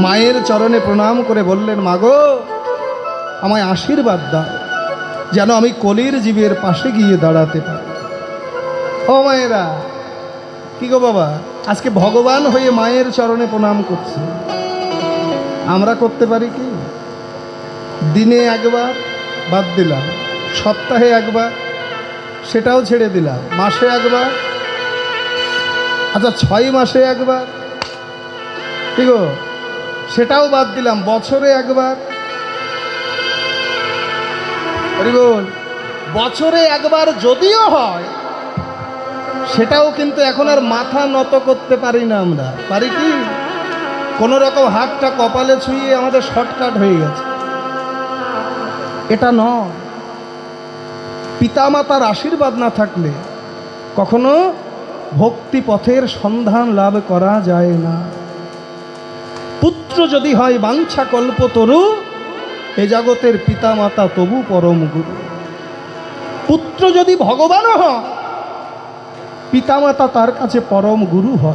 মায়ের চরণে প্রণাম করে বললেন, মাগো আমায় আশীর্বাদ দাও যেন আমি কলির জীবের পাশে গিয়ে দাঁড়াতে পারি। ও মায়েরা, কি গো বাবা, আজকে ভগবান হয়ে মায়ের চরণে প্রণাম করছে, আমরা করতে পারি কি? দিনে একবার বাদ দিলাম, সপ্তাহে একবার সেটাও ছেড়ে দিলাম, মাসে একবার, আচ্ছা 6 মাসে একবার, কি গো সেটাও বাদ দিলাম, বছরে একবার। বল, বছরে একবার যদিও হয় সেটাও কিন্তু এখন আর মাথা নত করতে পারি না আমরা, পারি কি? কোনো রকম হাতটা কপালে ছুঁয়ে আমাদের শর্টকাট হয়ে গেছে। এটা নয়। পিতামাতার আশীর্বাদ না থাকলে কখনো ভক্তি পথের সন্ধান লাভ করা যায় না। পুত্র যদি হয় বাঞ্ছা কল্পতরু, এ জগতের পিতামাতা তবু পরম গুরু। পুত্র যদি ভগবানও হয়, পিতামাতা তার কাছে পরম গুরু হয়।